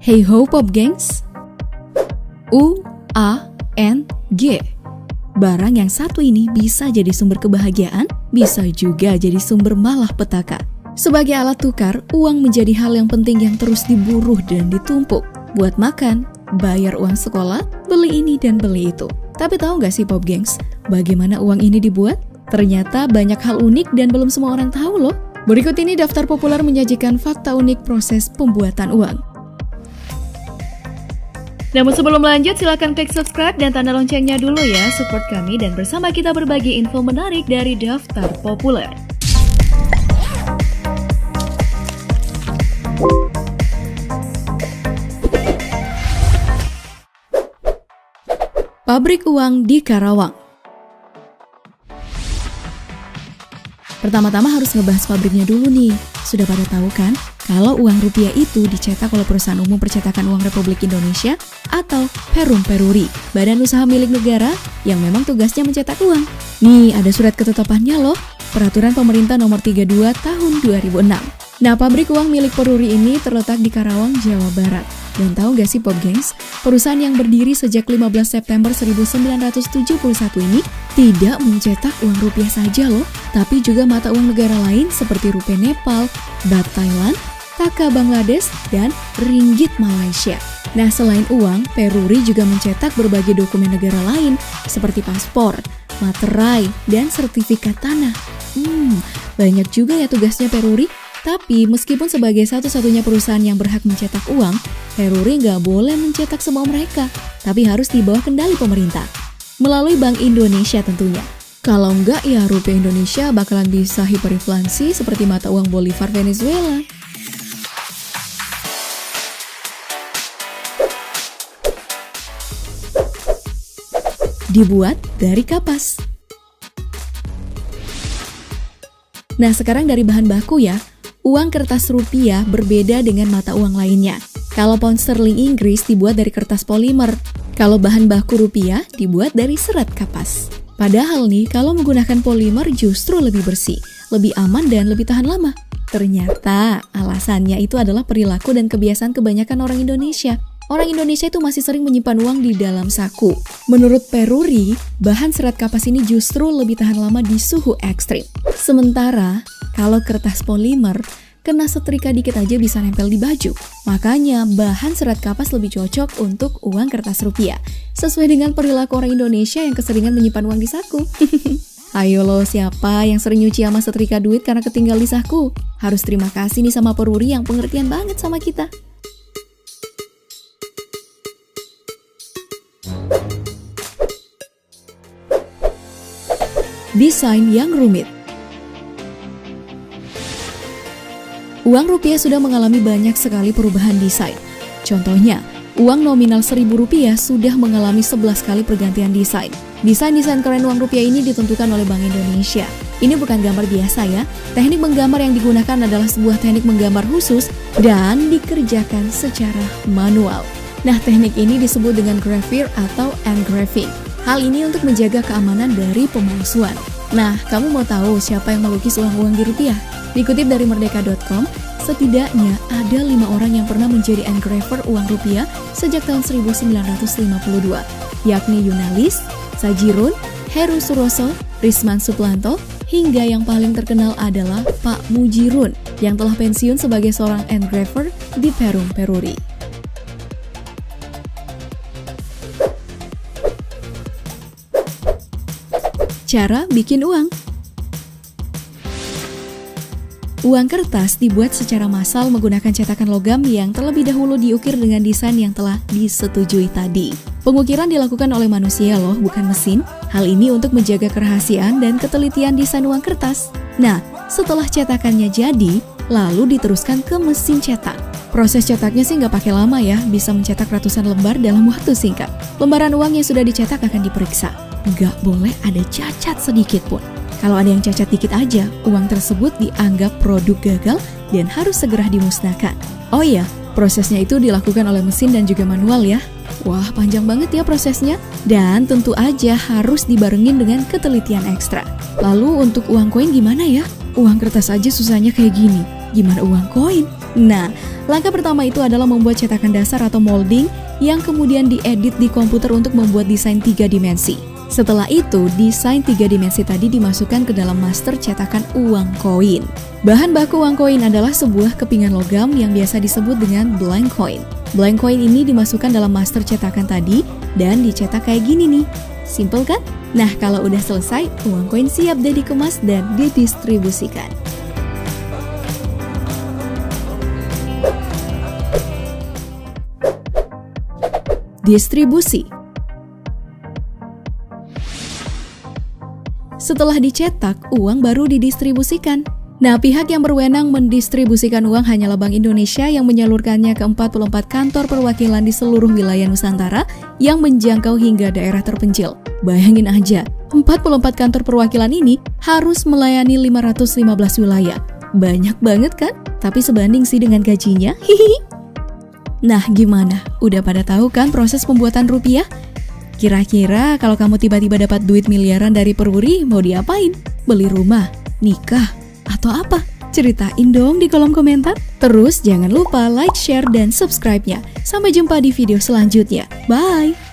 Hey ho pop gengs, U-A-N-G. Barang yang satu ini bisa jadi sumber kebahagiaan, bisa juga jadi sumber malapetaka. Sebagai alat tukar, uang menjadi hal yang penting yang terus diburu dan ditumpuk. Buat makan, bayar uang sekolah, beli ini dan beli itu. Tapi tahu gak sih pop gengs, bagaimana uang ini dibuat? Ternyata banyak hal unik dan belum semua orang tahu loh. Berikut ini daftar populer menyajikan fakta unik proses pembuatan uang. Namun sebelum lanjut, silakan klik subscribe dan tanda loncengnya dulu ya, support kami dan bersama kita berbagi info menarik dari daftar populer. Pabrik uang di Karawang. Pertama-tama harus ngebahas pabriknya dulu nih. Sudah pada tahu kan, kalau uang rupiah itu dicetak oleh Perusahaan Umum Percetakan Uang Republik Indonesia atau Perum Peruri, badan usaha milik negara yang memang tugasnya mencetak uang. Nih, ada surat ketetapannya loh, Peraturan Pemerintah Nomor 32 Tahun 2006. Nah, pabrik uang milik Peruri ini terletak di Karawang, Jawa Barat. Dan tahu gak sih pop gengs, perusahaan yang berdiri sejak 15 September 1971 ini tidak mencetak uang rupiah saja loh, tapi juga mata uang negara lain seperti rupiah Nepal, baht Thailand, taka Bangladesh, dan ringgit Malaysia. Nah, selain uang, Peruri juga mencetak berbagai dokumen negara lain seperti paspor, materai, dan sertifikat tanah. Banyak juga ya tugasnya Peruri. Tapi meskipun sebagai satu-satunya perusahaan yang berhak mencetak uang, Peruri nggak boleh mencetak semua mereka, tapi harus di bawah kendali pemerintah. Melalui Bank Indonesia tentunya. Kalau nggak ya rupiah Indonesia bakalan bisa hiperinflasi seperti mata uang Bolivar Venezuela. Dibuat dari kapas. Nah, sekarang dari bahan baku ya. Uang kertas rupiah berbeda dengan mata uang lainnya. Kalau pound sterling Inggris dibuat dari kertas polimer. Kalau bahan baku rupiah dibuat dari serat kapas. Padahal nih, kalau menggunakan polimer justru lebih bersih, lebih aman dan lebih tahan lama. Ternyata alasannya itu adalah perilaku dan kebiasaan kebanyakan orang Indonesia. Orang Indonesia itu masih sering menyimpan uang di dalam saku. Menurut Peruri, bahan serat kapas ini justru lebih tahan lama di suhu ekstrim. Sementara, kalau kertas polimer, kena setrika dikit aja bisa nempel di baju. Makanya, bahan serat kapas lebih cocok untuk uang kertas rupiah. Sesuai dengan perilaku orang Indonesia yang keseringan menyimpan uang di saku. Ayo lo, siapa yang sering nyuci sama setrika duit karena ketinggal di saku? Harus terima kasih nih sama Peruri yang pengertian banget sama kita. Desain yang rumit. Uang rupiah sudah mengalami banyak sekali perubahan desain. Contohnya, uang nominal Rp1.000 sudah mengalami 11 kali pergantian desain. Desain-desain keren uang rupiah ini ditentukan oleh Bank Indonesia. Ini bukan gambar biasa ya. Teknik menggambar yang digunakan adalah sebuah teknik menggambar khusus dan dikerjakan secara manual. Nah, teknik ini disebut dengan gravure atau engraving. Hal ini untuk menjaga keamanan dari pemalsuan. Nah, kamu mau tahu siapa yang melukis uang-uang di rupiah? Dikutip dari merdeka.com, setidaknya ada 5 orang yang pernah menjadi engraver uang rupiah sejak tahun 1952, yakni Yunalis, Sajirun, Heru Suroso, Risman Suplanto, hingga yang paling terkenal adalah Pak Mujirun, yang telah pensiun sebagai seorang engraver di Perum Peruri. Cara bikin uang. Uang kertas dibuat secara massal menggunakan cetakan logam yang terlebih dahulu diukir dengan desain yang telah disetujui tadi. Pengukiran dilakukan oleh manusia loh, bukan mesin. Hal ini untuk menjaga kerahasiaan dan ketelitian desain uang kertas. Nah, setelah cetakannya jadi, lalu diteruskan ke mesin cetak. Proses cetaknya sih nggak pakai lama ya, bisa mencetak ratusan lembar dalam waktu singkat. Lembaran uang yang sudah dicetak akan diperiksa. Nggak boleh ada cacat sedikit pun. Kalau ada yang cacat dikit aja, uang tersebut dianggap produk gagal dan harus segera dimusnahkan. Oh iya, prosesnya itu dilakukan oleh mesin dan juga manual ya. Wah, panjang banget ya prosesnya. Dan tentu aja harus dibarengin dengan ketelitian ekstra. Lalu untuk uang koin gimana ya? Uang kertas aja susahnya kayak gini. Gimana uang koin? Nah, langkah pertama itu adalah membuat cetakan dasar atau molding yang kemudian diedit di komputer untuk membuat desain 3 dimensi. Setelah itu, desain 3 dimensi tadi dimasukkan ke dalam master cetakan uang koin. Bahan baku uang koin adalah sebuah kepingan logam yang biasa disebut dengan blank coin. Blank coin ini dimasukkan dalam master cetakan tadi dan dicetak kayak gini nih. Simple kan? Nah, kalau udah selesai, uang koin siap deh dikemas dan didistribusikan. Distribusi. Setelah dicetak, uang baru didistribusikan. Nah, pihak yang berwenang mendistribusikan uang hanyalah Bank Indonesia yang menyalurkannya ke 44 kantor perwakilan di seluruh wilayah Nusantara yang menjangkau hingga daerah terpencil. Bayangin aja, 44 kantor perwakilan ini harus melayani 515 wilayah. Banyak banget kan? Tapi sebanding sih dengan gajinya. Hihihi. Nah, gimana? Udah pada tahu kan proses pembuatan rupiah? Kira-kira kalau kamu tiba-tiba dapat duit miliaran dari peruri, mau diapain? Beli rumah? Nikah? Atau apa? Ceritain dong di kolom komentar. Terus jangan lupa like, share, dan subscribe-nya. Sampai jumpa di video selanjutnya. Bye!